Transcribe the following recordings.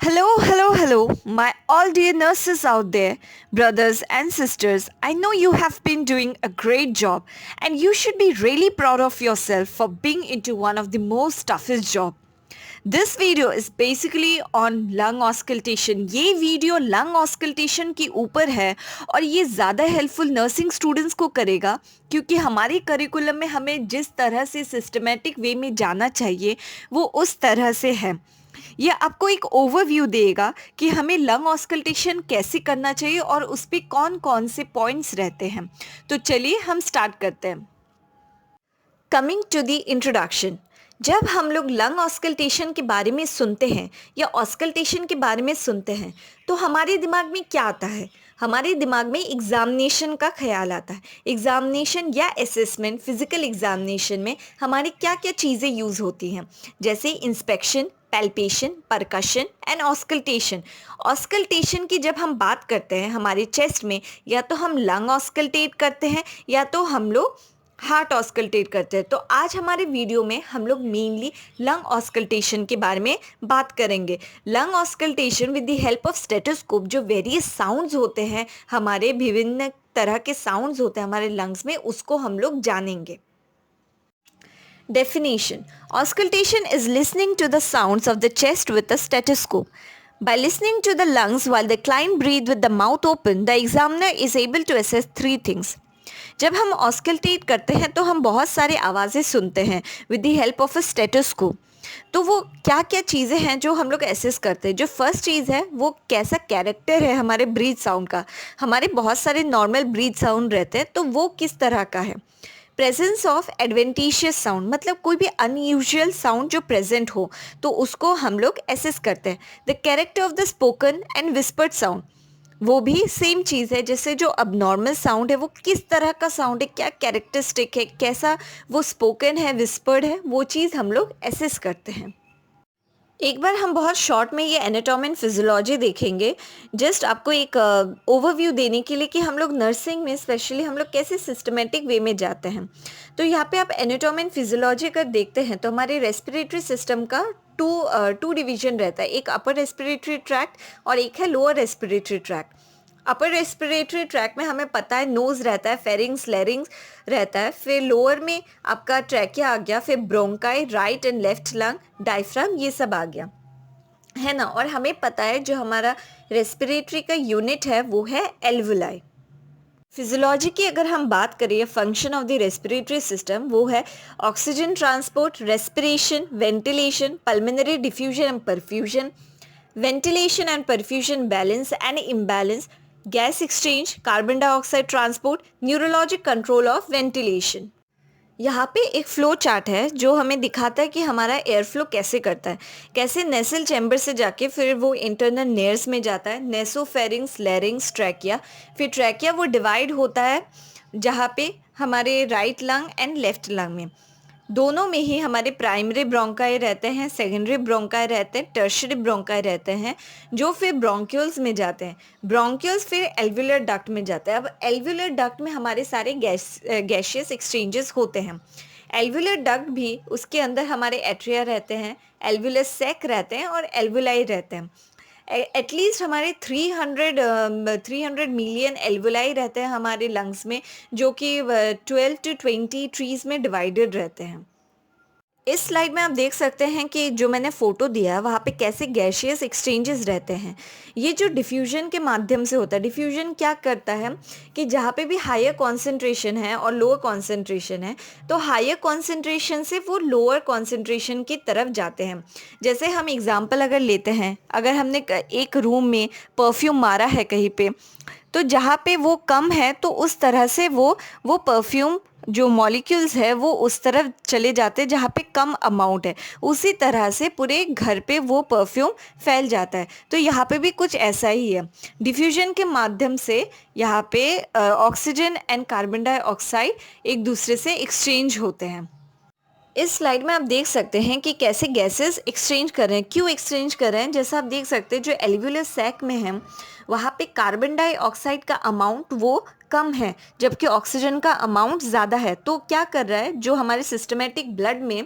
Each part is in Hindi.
Hello, my all dear nurses out there, brothers and sisters. I know you have been doing a great job and you should be really proud of yourself for being into one of the most toughest job. This video is basically on lung auscultation. ये वीडियो लंग ऑस्कल्टेशन के ऊपर है और ये ज़्यादा हेल्पफुल नर्सिंग स्टूडेंट्स को करेगा क्योंकि हमारे करिकुलम में हमें जिस तरह से सिस्टमेटिक वे में जाना चाहिए वो उस तरह से है। ये आपको एक ओवरव्यू देगा कि हमें लंग ऑस्कल्टेशन कैसे करना चाहिए और उस पे कौन कौन से पॉइंट्स रहते हैं। तो चलिए हम स्टार्ट करते हैं। कमिंग टू द इंट्रोडक्शन, जब हम लोग लंग ऑस्कल्टेशन के बारे में सुनते हैं या ऑस्कल्टेशन के बारे में सुनते हैं तो हमारे दिमाग में क्या आता है? हमारे दिमाग में एग्ज़ामिनेशन का ख्याल आता है। एग्ज़ामिनेशन या असेसमेंट, फिज़िकल एग्ज़ामिनेशन में हमारी क्या क्या चीज़ें यूज़ होती हैं, जैसे inspection, palpation, percussion and auscultation. Auscultation की जब हम बात करते हैं हमारे चेस्ट में, या तो हम लंग ऑस्कल्टेट करते हैं या तो हम लोग हार्ट ऑस्कल्टेट करते हैं। तो आज हमारे वीडियो में हम लोग मेनली लंग ऑस्कल्टेशन के बारे में बात करेंगे। Lung auscultation with the help of stethoscope, जो वेरियस साउंड्स होते हैं, हमारे विभिन्न तरह के साउंड्स होते हैं हमारे लंग्स में, उसको हम लोग जानेंगे। Definition: Auscultation is listening to the sounds of the chest with a stethoscope. By listening to the lungs while the client breathes with the mouth open, the examiner is able to assess three things. जब हम ऑस्कल्टेट करते हैं तो हम बहुत सारे आवाज़ें सुनते हैं with the help of a stethoscope. तो वो क्या क्या चीज़ें हैं जो हम लोग एसेस करते हैं? जो फर्स्ट चीज़ है वो कैसा कैरेक्टर है हमारे ब्रीथ साउंड का। हमारे बहुत सारे नॉर्मल ब्रीथ साउंड रहते हैं, तो वो किस तरह का है। प्रेजेंस ऑफ एडवेंटिशियस साउंड, मतलब कोई भी अनयूजुअल साउंड जो प्रेजेंट हो तो उसको हम लोग एसेस करते हैं। The character of the spoken and whispered sound, वो भी सेम चीज़ है। जैसे जो अब नॉर्मल साउंड है वो किस तरह का साउंड है, क्या कैरेक्टरिस्टिक है, कैसा वो स्पोकन है, विस्पर्ड है, वो चीज़ हम लोग एसेस करते हैं। एक बार हम बहुत शॉर्ट में ये एनाटॉमी एंड फिजियोलॉजी देखेंगे, जस्ट आपको एक ओवरव्यू देने के लिए कि हम लोग नर्सिंग में स्पेशली हम लोग कैसे सिस्टमेटिक वे में जाते हैं। तो यहाँ पे आप एनाटॉमी एंड फिजियोलॉजी अगर देखते हैं तो हमारे रेस्पिरेटरी सिस्टम का टू डिवीजन रहता है। एक अपर रेस्पिरेटरी ट्रैक्ट और एक है lower respiratory tract. Upper respiratory tract में हमें पता है नोज़ रहता है, फेरिंग्स, लैरिंग्स रहता है, फिर लोअर में आपका ट्रैकिया आ गया, फिर bronchi, right and left lung, diaphragm, ये सब आ गया है ना। और हमें पता है जो हमारा रेस्पिरेटरी का यूनिट है वो है एल्वुलाई। फिजियोलॉजी की अगर हम बात करें, function of the respiratory system वो है oxygen transport, respiration, ventilation, pulmonary diffusion and perfusion, ventilation and perfusion balance and imbalance, gas exchange, carbon dioxide transport, neurologic control of ventilation। यहाँ पे एक फ्लो चार्ट है जो हमें दिखाता है कि हमारा एयर फ्लो कैसे करता है, कैसे नेसल चैम्बर से जाके फिर वो इंटरनल नेयर्स में जाता है, नेसोफेरिंग्स, लैरिंग्स, ट्रैकिया, फिर ट्रैकिया वो डिवाइड होता है जहाँ पे हमारे right lung and left lung में, दोनों में ही हमारे प्राइमरी ब्रोंकाई रहते हैं, सेकेंडरी ब्रोंकाई रहते हैं, टर्शियरी ब्रोंकाई रहते हैं, जो फिर ब्रोंक्यूल्स में जाते हैं। ब्रोंक्यूल्स फिर एल्वुलर डक्ट में जाते हैं। अब एल्वुलर डक्ट में हमारे सारे गैशियस एक्सचेंजेस होते हैं। एल्वुलर डक्ट भी, उसके अंदर हमारे एट्रिया रहते हैं, एल्वुलर सेक रहते हैं और एल्वुलाई रहते हैं। एटलीस्ट हमारे 300 मिलियन एल्वुलाई रहते हैं हमारे लंग्स में, जो कि 12 to 20 ट्रीज़ में डिवाइडेड रहते हैं। इस स्लाइड में आप देख सकते हैं कि जो मैंने फ़ोटो दिया है वहाँ पे कैसे गैशियस एक्सचेंजेस रहते हैं। ये जो डिफ्यूजन के माध्यम से होता है, डिफ्यूजन क्या करता है कि जहाँ पे भी हायर कॉन्सेंट्रेशन है और लोअर कॉन्सेंट्रेशन है, तो हायर कॉन्सेंट्रेशन से वो लोअर कॉन्सेंट्रेशन की तरफ जाते हैं। जैसे हम एग्ज़ाम्पल अगर लेते हैं, अगर हमने एक रूम में परफ्यूम मारा है कहीं पे, तो जहाँ पे वो कम है तो उस तरह से वो परफ्यूम जो मॉलिक्यूल्स है वो उस तरफ चले जाते हैं जहाँ पे कम अमाउंट है, उसी तरह से पूरे घर पे वो परफ्यूम फैल जाता है। तो यहाँ पे भी कुछ ऐसा ही है, डिफ्यूजन के माध्यम से यहाँ पे ऑक्सीजन एंड कार्बन डाइऑक्साइड एक दूसरे से एक्सचेंज होते हैं। इस स्लाइड में आप देख सकते हैं कि कैसे गैसेस एक्सचेंज कर रहे हैं, क्यों एक्सचेंज कर रहे हैं। जैसा आप देख सकते हैं जो एल्वुलर सैक में है वहाँ पे कार्बन डाइऑक्साइड का अमाउंट वो कम है, जबकि ऑक्सीजन का अमाउंट ज़्यादा है। तो क्या कर रहा है, जो हमारे सिस्टमेटिक ब्लड में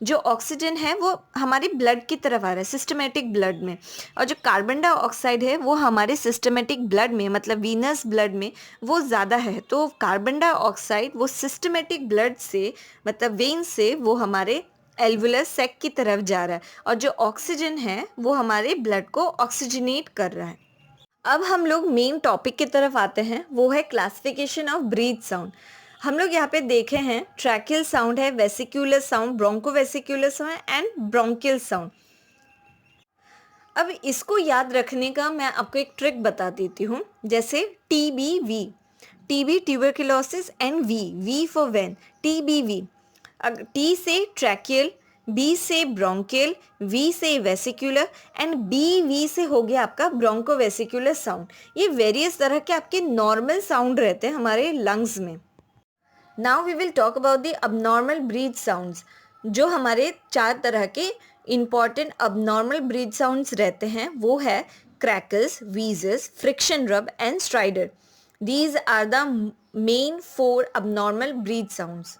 जो ऑक्सीजन है वो हमारे ब्लड की तरफ आ रहा है, सिस्टमेटिक ब्लड में, और जो कार्बन डाइऑक्साइड है वो हमारे सिस्टमेटिक ब्लड में, मतलब वीनस ब्लड में वो ज़्यादा है। तो कार्बन डाइऑक्साइड वो सिस्टमेटिक ब्लड से, मतलब वेन से, वो हमारे एल्वुलर सैक की तरफ जा रहा है, और जो ऑक्सीजन है वो हमारे ब्लड को ऑक्सीजनेट कर रहा है। अब हम लोग मेन टॉपिक की तरफ आते हैं, वो है क्लासिफिकेशन ऑफ ब्रीथ साउंड। हम लोग यहाँ पे देखे हैं ट्रैकियल साउंड है, vesicular sound, bronchovesicular sound and bronchial sound. अब इसको याद रखने का मैं आपको एक ट्रिक बता देती हूँ। जैसे TBV, TB tuberculosis, and V for van, TBV। T से ट्रैकियल, B से ब्रोंकियल, V से वेसिकुलर एंड BV से हो गया आपका ब्रोंकोवेसिकुलर साउंड। ये वेरियस तरह के आपके नॉर्मल साउंड रहते हैं हमारे लंग्स में। Now we will talk about the abnormal breath sounds. जो हमारे 4 तरह के इम्पॉर्टेंट अबनॉर्मल ब्रीथ साउंड्स रहते हैं वो है crackles, wheezes, friction rub and stridor. These are the main 4 abnormal breath sounds.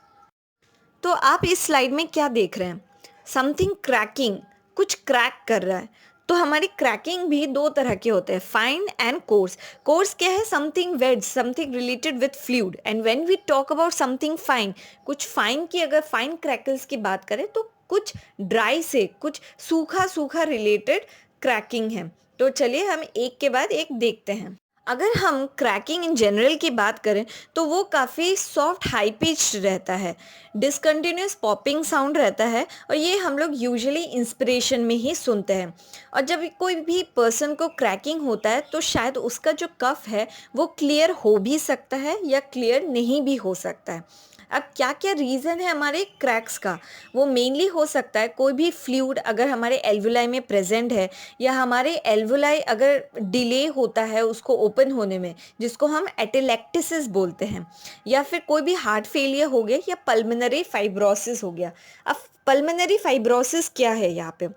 तो आप इस स्लाइड में क्या देख रहे हैं? समथिंग क्रैकिंग, कुछ क्रैक कर रहा है। तो हमारी क्रैकिंग भी 2 तरह के होते हैं, फाइन एंड कोर्स। कोर्स क्या है? Something wet, something related with fluid. And when we talk about something fine, कुछ फाइन की अगर फाइन क्रैकल्स की बात करें तो कुछ ड्राई से, कुछ सूखा सूखा रिलेटेड क्रैकिंग है। तो चलिए हम एक के बाद एक देखते हैं। अगर हम क्रैकिंग इन जनरल की बात करें तो वो काफ़ी सॉफ्ट हाई पिच्ड रहता है, डिसकंटिन्यूस पॉपिंग साउंड रहता है, और ये हम लोग यूजुअली इंस्पिरेशन में ही सुनते हैं। और जब कोई भी पर्सन को क्रैकिंग होता है तो शायद उसका जो कफ है वो क्लियर हो भी सकता है या क्लियर नहीं भी हो सकता है। अब क्या क्या रीज़न है हमारे क्रैक्स का? वो मेनली हो सकता है कोई भी फ्लूइड अगर हमारे एल्वुलाई में प्रेजेंट है, या हमारे एल्वुलाई अगर डिले होता है उसको ओपन होने में, जिसको हम एटेलेक्टिसिस बोलते हैं, या फिर कोई भी हार्ट फेलियर हो गया, या पल्मोनरी फाइब्रोसिस हो गया। अब पल्मोनरी फाइब्रोसिस क्या है? यहाँ पे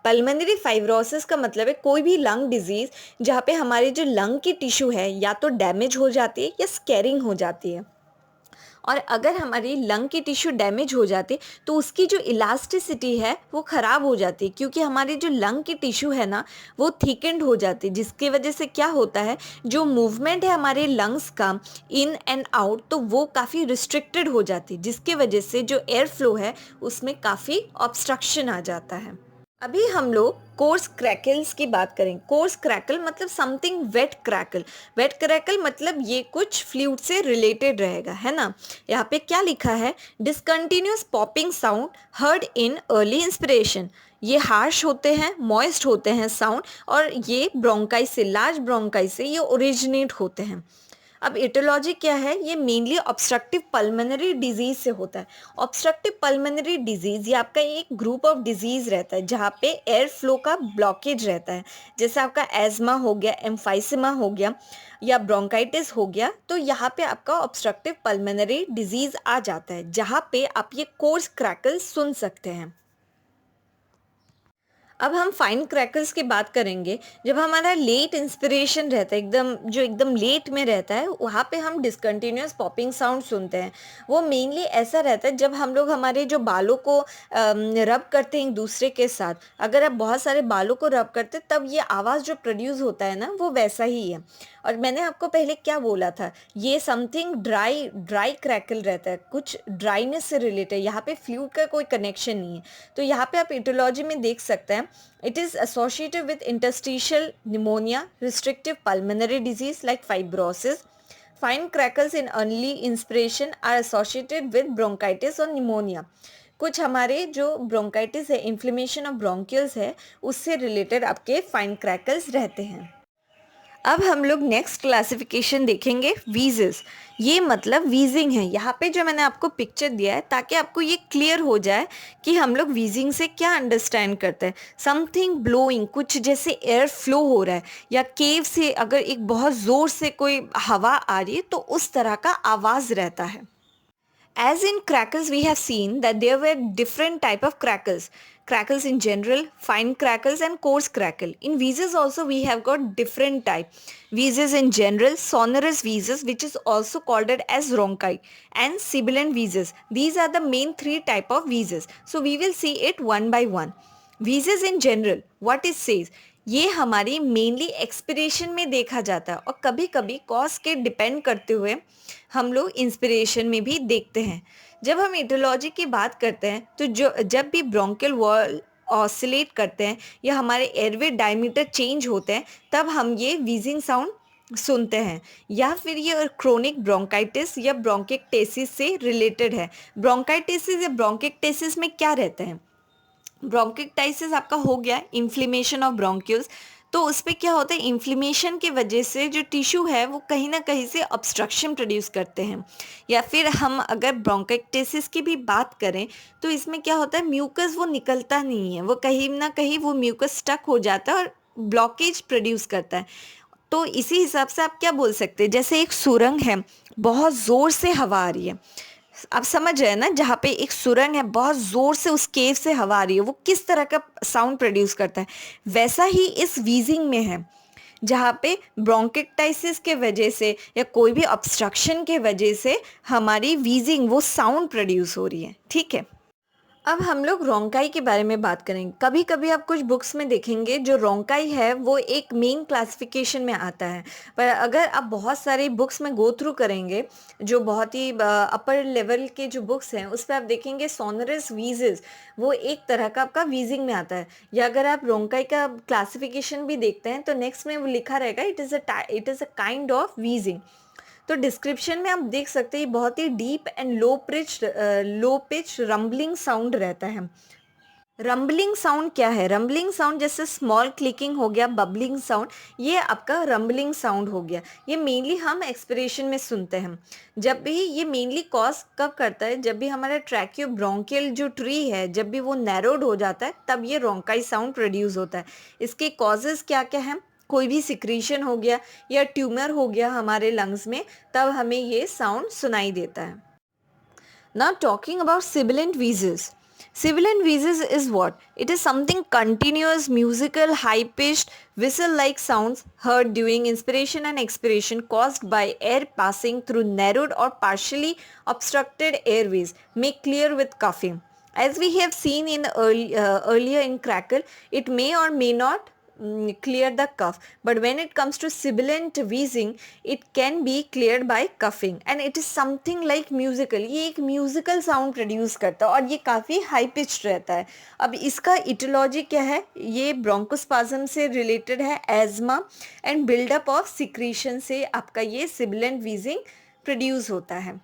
पल्मोनरी फाइब्रोसिस का मतलब है कोई भी लंग डिजीज़ जहाँ पे हमारी जो लंग की टिश्यू है या तो डैमेज हो जाती है या स्कैरिंग हो जाती है। और अगर हमारी लंग की टिश्यू डैमेज हो जाती तो उसकी जो इलास्टिसिटी है वो ख़राब हो जाती, क्योंकि हमारी जो लंग की टिश्यू है ना वो थिकेंड हो जाती, जिसकी वजह से क्या होता है, जो मूवमेंट है हमारे लंग्स का इन एंड आउट, तो वो काफ़ी रिस्ट्रिक्टेड हो जाती, जिसके वजह से जो एयर फ्लो है उसमें काफ़ी ऑब्स्ट्रक्शन आ जाता है। अभी हम लोग कोर्स क्रैकल्स की बात करें। कोर्स क्रैकल मतलब something wet crackle. Wet crackle मतलब ये कुछ फ्लूइड से रिलेटेड रहेगा, है ना। यहाँ पे क्या लिखा है? Discontinuous popping sound heard in early inspiration. ये हार्श होते हैं, मॉइस्ट होते हैं साउंड, और ये ब्रोंकाई से, लार्ज ब्रोंकाई से ये ओरिजिनेट होते हैं। अब एटियोलॉजी क्या है? ये मेनली ऑब्स्ट्रक्टिव पल्मोनरी डिजीज़ से होता है। ऑब्स्ट्रक्टिव पल्मोनरी डिजीज़ ये आपका एक ग्रुप ऑफ डिजीज़ रहता है जहाँ पे एयर फ्लो का ब्लॉकेज रहता है। जैसे आपका एज़मा हो गया, एम्फाइसेमा हो गया, या ब्रोंकाइटिस हो गया, तो यहाँ पे आपका ऑब्स्ट्रक्टिव पल्मोनरी डिजीज़ आ जाता है, जहाँ पे आप ये कोर्स क्रैकल सुन सकते हैं। अब हम फाइन क्रैकल्स की बात करेंगे। जब हमारा लेट इंस्पिरेशन रहता है, एकदम लेट में रहता है, वहाँ पे हम डिसकंटिन्यूअस पॉपिंग साउंड सुनते हैं। वो मेनली ऐसा रहता है जब हम लोग हमारे जो बालों को रब करते हैं एक दूसरे के साथ। अगर आप बहुत सारे बालों को रब करते हैं तब ये आवाज़ जो प्रोड्यूस होता है ना वो वैसा ही है। और मैंने आपको पहले क्या बोला था, ये समथिंग ड्राई क्रैकल रहता है, कुछ ड्राइनेस से रिलेटेड, यहाँ पे फ्लूइड का कोई कनेक्शन नहीं है। तो यहाँ पे आप एटियोलॉजी में देख सकते हैं, it is associated with interstitial pneumonia, restrictive pulmonary disease like fibrosis. Fine crackles in early inspiration are associated with bronchitis और pneumonia. कुछ हमारे जो ब्रोंकाइटिस है, इन्फ्लेमेशन ऑफ ब्रोंकियल्स है, उससे रिलेटेड आपके फाइन क्रैकल्स रहते हैं। अब हम लोग नेक्स्ट क्लासिफिकेशन देखेंगे, वीजेस। ये मतलब वीजिंग है। यहाँ पे जो मैंने आपको पिक्चर दिया है ताकि आपको ये क्लियर हो जाए कि हम लोग वीजिंग से क्या अंडरस्टैंड करते हैं। समथिंग ब्लोइंग, कुछ जैसे एयर फ्लो हो रहा है, या केव से अगर एक बहुत ज़ोर से कोई हवा आ रही है तो उस तरह का आवाज़ रहता है। As in crackles, we have seen that there were different type of crackles. crackles in general, fine crackles and coarse crackle. In wheezes also we have got different type. Wheezes in general, sonorous wheezes which is also called it as rhonchi, and sibilant wheezes. These are the main three type of wheezes. So we will see it one by one. Wheezes in general, what it says, ये हमारी मेनली एक्सपिरेशन में देखा जाता है और कभी कभी कॉज के डिपेंड करते हुए हम लोग इंस्पिरेशन में भी देखते हैं. जब हम इटियोलॉजी की बात करते हैं तो जब भी ब्रोंकियल वॉल ऑसिलेट करते हैं या हमारे एयरवे डायमीटर चेंज होते हैं तब हम ये व्हीजिंग साउंड सुनते हैं. या फिर ये क्रोनिक ब्रोंकाइटिस या ब्रोंकिक्टेसिस से रिलेटेड है. ब्रोंकाइटिस या ब्रोंकिक्टेसिस में क्या रहता है, ब्रोंकिक्टाइसिस आपका हो गया इन्फ्लेमेशन ऑफ ब्रोंक्यूल्स. तो उस पर क्या होता है, इन्फ्लेमेशन की वजह से जो टिश्यू है वो कहीं ना कहीं से ऑब्स्ट्रक्शन प्रोड्यूस करते हैं. या फिर हम अगर ब्रोंकाइटिस की भी बात करें तो इसमें क्या होता है, म्यूकस वो निकलता नहीं है, वो कहीं ना कहीं वो म्यूकस स्टक हो जाता है और ब्लॉकेज प्रोड्यूस करता है. तो इसी हिसाब से आप क्या बोल सकते हैं, जैसे एक सुरंग है, बहुत ज़ोर से हवा आ रही है, आप समझ रहे हैं ना, जहाँ पे एक सुरंग है बहुत ज़ोर से उस केव से हवा आ रही है, वो किस तरह का साउंड प्रोड्यूस करता है, वैसा ही इस व्हीजिंग में है. जहाँ पे ब्रोंकिक्टाइसिस के वजह से या कोई भी ऑब्स्ट्रक्शन के वजह से हमारी व्हीजिंग वो साउंड प्रोड्यूस हो रही है. ठीक है, अब हम लोग रोंकाई के बारे में बात करेंगे. कभी कभी आप कुछ बुक्स में देखेंगे जो रोंकाई है वो एक मेन क्लासिफिकेशन में आता है, पर अगर आप बहुत सारी बुक्स में गो थ्रू करेंगे जो बहुत ही अपर लेवल के जो बुक्स हैं उस पर आप देखेंगे सोनरस व्हीजेस वो एक तरह का आपका व्हीजिंग में आता है. या अगर आप रोंकाई का क्लासिफिकेशन भी देखते हैं तो नेक्स्ट में वो लिखा रहेगा it is a kind of wheezing. तो डिस्क्रिप्शन में आप देख सकते हैं बहुत ही deep and low pitch rumbling sound रहता है. रम्बलिंग साउंड क्या है, रम्बलिंग साउंड जैसे स्मॉल क्लिकिंग हो गया, बबलिंग साउंड, ये आपका रम्बलिंग साउंड हो गया. ये मेनली हम एक्सपिरेशन में सुनते हैं. जब भी ये मेनली कॉज कब करता है, जब भी हमारा ट्रैकियो ब्रोंकियल जो ट्री है जब भी वो नैरोड हो जाता है तब ये रोंकाई साउंड प्रोड्यूस होता है. इसके कॉजेज़ क्या क्या हैं, कोई भी सिक्रीशन हो गया या ट्यूमर हो गया हमारे लंग्स में तब हमें ये साउंड सुनाई देता है. Now talking about sibilant wheezes. Sibilant wheezes is what? It is something continuous, musical, high-pitched, whistle-like sounds heard during inspiration and expiration caused by air passing through narrowed or partially obstructed airways, made clear with coughing. As we have seen in earlier in crackle, it may or may not clear the cough, but when it comes to sibilant wheezing it can be cleared by coughing and it is something like musical. ये एक म्यूजिकल साउंड प्रोड्यूस करता है और ये काफ़ी हाई पिच्ड रहता है. अब इसका इटियोलॉजी क्या है, ये ब्रोंकोस्पाज्म से रिलेटेड है, asthma and buildup of secretion से आपका ये सिबिलेंट व्हीजिंग प्रोड्यूस होता है.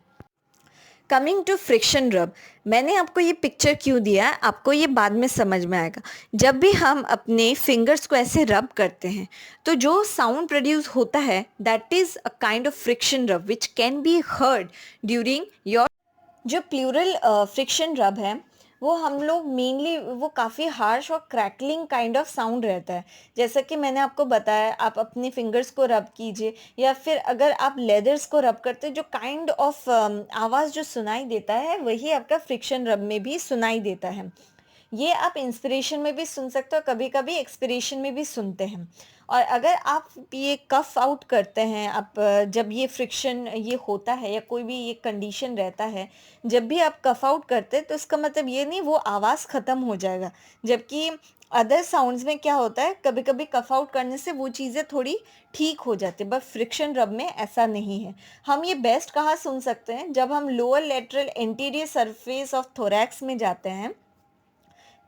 कमिंग टू फ्रिक्शन रब, मैंने आपको ये पिक्चर क्यों दिया है आपको ये बाद में समझ में आएगा. जब भी हम अपने फिंगर्स को ऐसे रब करते हैं तो जो साउंड प्रोड्यूस होता है that is a kind of friction rub which can be heard during your. जो प्लूरल फ्रिक्शन रब है वो हम लोग मेनली वो काफ़ी हार्श और क्रैकलिंग काइंड ऑफ साउंड रहता है. जैसा कि मैंने आपको बताया, आप अपने फिंगर्स को रब कीजिए या फिर अगर आप लेदर्स को रब करते जो काइंड ऑफ आवाज़ जो सुनाई देता है वही आपका फ्रिक्शन रब में भी सुनाई देता है. ये आप इंस्पिरेशन में भी सुन सकते हो, कभी कभी एक्सपिरेशन में भी सुनते हैं. और अगर आप ये कफ आउट करते हैं, आप जब ये फ्रिक्शन ये होता है या कोई भी ये कंडीशन रहता है, जब भी आप कफ आउट करते हैं तो इसका मतलब ये नहीं वो आवाज़ ख़त्म हो जाएगा. जबकि अदर साउंड्स में क्या होता है, कभी कभी कफ आउट करने से वो चीज़ें थोड़ी ठीक हो जाती है, बट फ्रिक्शन रब में ऐसा नहीं है. हम ये बेस्ट कहाँ सुन सकते हैं, जब हम lower lateral anterior surface of thorax में जाते हैं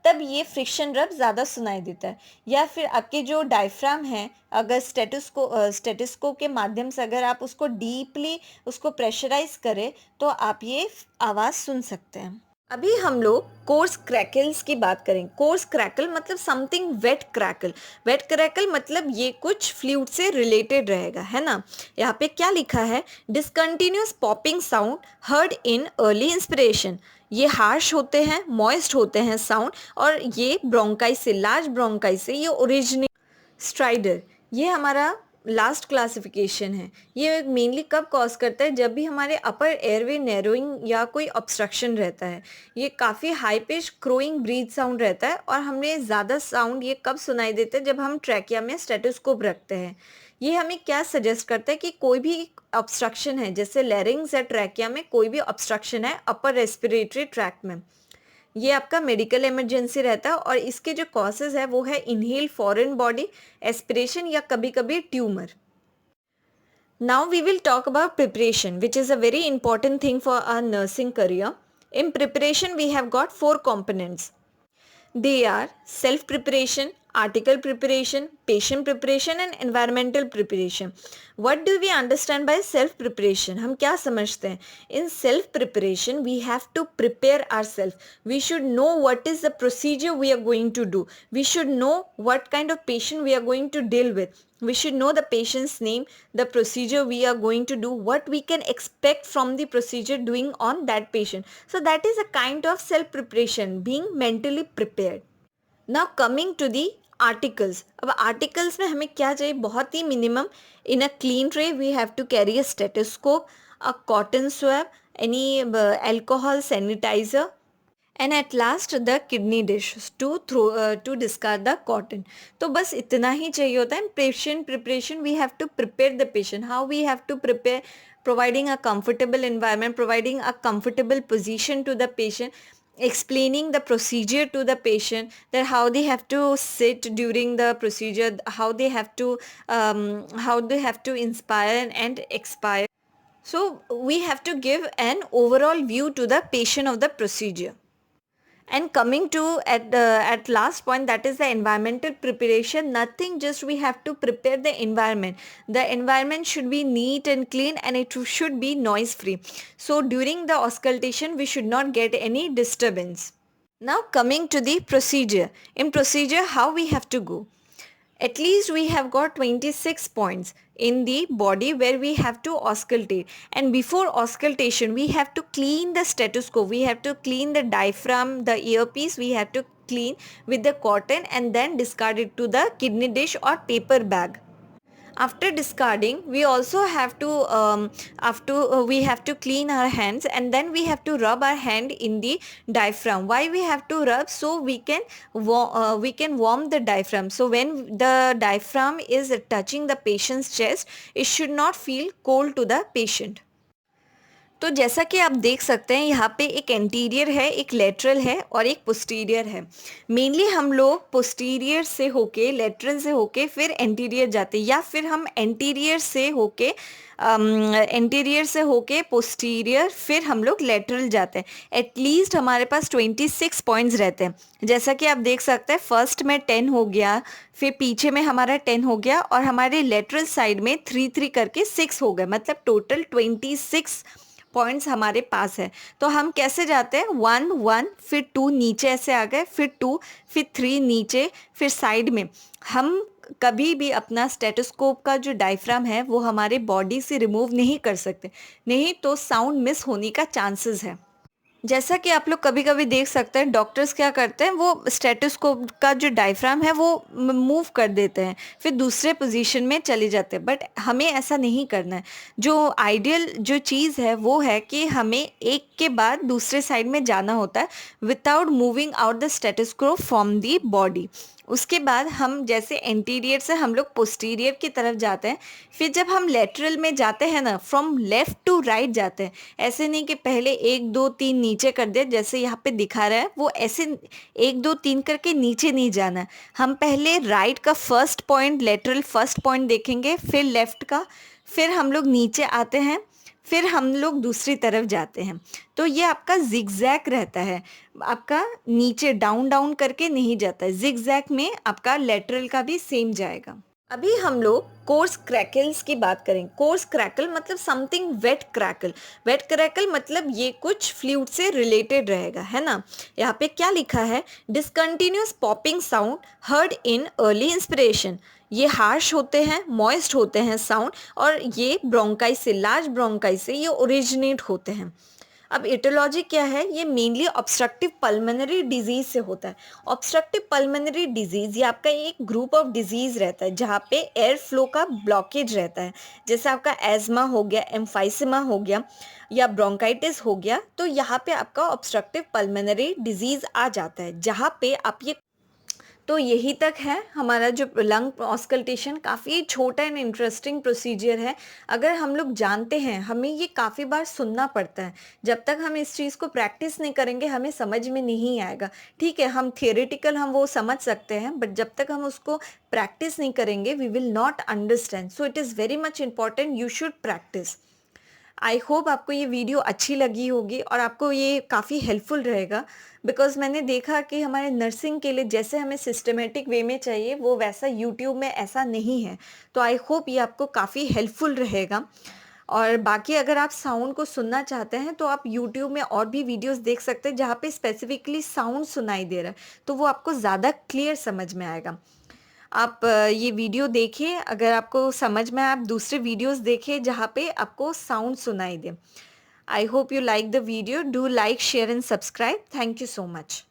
तब ये फ्रिक्शन रब ज़्यादा सुनाई देता है. या फिर आपके जो डायफ्राम है, अगर स्टेटोस्कोप के माध्यम से अगर आप उसको डीपली उसको प्रेशराइज करें तो आप ये आवाज़ सुन सकते हैं. अभी हम लोग कोर्स क्रैकल्स की बात करें. कोर्स क्रैकल मतलब something wet crackle. Wet crackle मतलब ये कुछ फ्लूइड से रिलेटेड रहेगा, है ना. यहाँ पे क्या लिखा है, discontinuous popping sound heard in early inspiration. ये हार्श होते हैं, मॉइस्ट होते हैं साउंड और ये ब्रोंकाई से, लार्ज ब्रोंकाई से ये ओरिजिनेट. स्ट्राइडर, ये हमारा लास्ट क्लासिफिकेशन है, ये मेनली कब कॉज करता है, जब भी हमारे अपर एयरवे नैरोइंग या कोई ऑब्स्ट्रक्शन रहता है। ये काफ़ी high pitch crowing breath sound रहता है और हमें ज़्यादा साउंड ये कब सुनाई देता है, जब हम ट्रैकिया में स्टेथोस्कोप रखते हैं। ये हमें क्या सजेस्ट करता है कि कोई भी ऑब्स्ट्रक्शन है, जैसे लैरिंग्स या ट्रैकिया में कोई भी ऑब्स्ट्रक्शन है अपर रेस्पिरेटरी ट्रैक्ट में, ये आपका मेडिकल इमरजेंसी रहता है। और इसके जो कॉजेज है वो है इनहेल फॉरेन बॉडी, एस्पिरेशन या कभी कभी tumour. Now we will talk about preparation, which is a very important thing for our nursing career. In preparation, we have got four components. They are self-preparation, article preparation, patient preparation and environmental preparation. What do we understand by self-preparation? हम क्या समझते हैं? In self-preparation, we have to prepare ourselves. We should know what is the procedure we are going to do. We should know what kind of patient we are going to deal with. We should know the patient's name, the procedure we are going to do, what we can expect from the procedure doing on that patient. So that is a kind of self-preparation, being mentally prepared. Now coming to the articles. अब articles में हमें क्या चाहिए, बहुत ही minimum. In a clean tray we have to carry a stethoscope, a cotton swab, any alcohol sanitizer, and at last the kidney dish to discard the cotton. तो बस इतना ही चाहिए होता है। Patient preparation, we have to prepare the patient. How we have to prepare? providing a comfortable environment, providing a comfortable position to the patient, explaining the procedure to the patient, that how they have to sit during the procedure, how they have to inspire and expire. So we have to give an overall view to the patient of the procedure. And coming to at last point, that is the environmental preparation. Nothing, just we have to prepare the environment. The environment should be neat and clean and it should be noise free. So during the auscultation we should not get any disturbance. Now coming to the procedure. In procedure, how we have to go? At least we have got 26 points in the body where we have to auscultate, and before auscultation we have to clean the stethoscope, we have to clean the diaphragm, the earpiece we have to clean with the cotton and then discard it to the kidney dish or paper bag. After discarding, we also have to we have to clean our hands and then we have to rub our hand in the diaphragm. Why we have to rub? So we can warm the diaphragm. So when the diaphragm is touching the patient's chest, it should not feel cold to the patient. तो जैसा कि आप देख सकते हैं, यहाँ पे एक एंटीरियर है, एक लेटरल है और एक पोस्टीरियर है। मेनली हम लोग पोस्टीरियर से होके, लेटरल से होके फिर एंटीरियर जाते हैं, या फिर हम एंटीरियर से होके पोस्टीरियर फिर हम लोग लेटरल जाते हैं। एटलीस्ट हमारे पास 26 पॉइंट्स रहते हैं। जैसा कि आप देख सकते हैं, फर्स्ट में 10 हो गया, फिर पीछे में हमारा 10 हो गया और हमारे लेटरल साइड में 3 करके 6 हो गए, मतलब टोटल 26 पॉइंट्स हमारे पास है। तो हम कैसे जाते हैं? 1 1 फिर 2 नीचे ऐसे आ गए, फिर 2 फिर 3 नीचे, फिर साइड में। हम कभी भी अपना स्टेथोस्कोप का जो डायफ्राम है वो हमारे बॉडी से रिमूव नहीं कर सकते, नहीं तो साउंड मिस होने का चांसेस है। जैसा कि आप लोग कभी कभी देख सकते हैं, डॉक्टर्स क्या करते हैं, वो स्टेथोस्कोप का जो डायफ्राम है वो मूव कर देते हैं, फिर दूसरे पोजीशन में चले जाते हैं। बट हमें ऐसा नहीं करना है। जो आइडियल जो चीज़ है वो है कि हमें एक के बाद दूसरे साइड में जाना होता है without moving out the stethoscope from the body. उसके बाद हम जैसे एंटीरियर से हम लोग पोस्टीरियर की तरफ जाते हैं, फिर जब हम लेटरल में जाते हैं ना, फ्रॉम लेफ़्ट टू राइट जाते हैं। ऐसे नहीं कि पहले 1 2 3 नीचे कर दे, जैसे यहाँ पे दिखा रहा है, वो ऐसे 1 2 3 करके नीचे नहीं जाना है। हम पहले राइट का first point, lateral first point देखेंगे, फिर लेफ़्ट का, फिर हम लोग नीचे आते हैं, फिर हम लोग दूसरी तरफ जाते हैं। तो ये आपका जिगजैग रहता है, आपका नीचे डाउन डाउन करके नहीं जाता है। जिगजैग में आपका लेटरल का भी सेम जाएगा। अभी हम लोग कोर्स क्रैकल्स की बात करें। कोर्स क्रैकल मतलब something wet crackle. Wet crackle मतलब ये कुछ फ्लूइड से रिलेटेड रहेगा, है ना। यहाँ पे क्या लिखा है? Discontinuous popping sound heard in early inspiration. ये हार्श होते हैं, मॉइस्ट होते हैं साउंड, और ये ब्रोंकाई से, लार्ज ब्रोंकाई से ये ओरिजिनेट होते हैं। अब एटियोलॉजी क्या है? ये मेनली ऑब्स्ट्रक्टिव पल्मोनरी डिजीज़ से होता है। ऑब्स्ट्रक्टिव पल्मोनरी डिजीज़ ये आपका एक ग्रुप ऑफ डिजीज़ रहता है जहाँ पे एयर फ्लो का ब्लॉकेज रहता है। जैसे आपका एज़मा हो गया, एम्फाइसेमा हो गया या ब्रोंकाइटिस हो गया, तो यहाँ पे आपका ऑब्स्ट्रक्टिव पल्मोनरी डिजीज़ आ जाता है, जहाँ पे आप ये तो यही तक है हमारा जो लंग ऑस्कल्टेशन। काफ़ी छोटा एंड इंटरेस्टिंग प्रोसीजर है। अगर हम लोग जानते हैं, हमें ये काफ़ी बार सुनना पड़ता है। जब तक हम इस चीज़ को प्रैक्टिस नहीं करेंगे हमें समझ में नहीं आएगा। ठीक है, हम थियोरेटिकल हम वो समझ सकते हैं, बट जब तक हम उसको प्रैक्टिस नहीं करेंगे we will not understand. So it is very much important, you should practice. I hope आपको ये वीडियो अच्छी लगी होगी और आपको ये काफ़ी हेल्पफुल रहेगा, बिकॉज़ मैंने देखा कि हमारे नर्सिंग के लिए जैसे हमें सिस्टमैटिक वे में चाहिए वो वैसा यूट्यूब में ऐसा नहीं है। तो आई होप ये आपको काफ़ी हेल्पफुल रहेगा। और बाकी अगर आप साउंड को सुनना चाहते हैं तो आप यूट्यूब में और भी वीडियोस देख सकते हैं जहाँ पे स्पेसिफिकली साउंड सुनाई दे रहा है, तो वो आपको ज़्यादा क्लियर समझ में आएगा। आप ये वीडियो देखिए, अगर आपको समझ में आए आप दूसरे वीडियोस देखिए जहाँ पे आपको साउंड सुनाई दे। I hope you like the video, do like, share and subscribe. Thank you so much.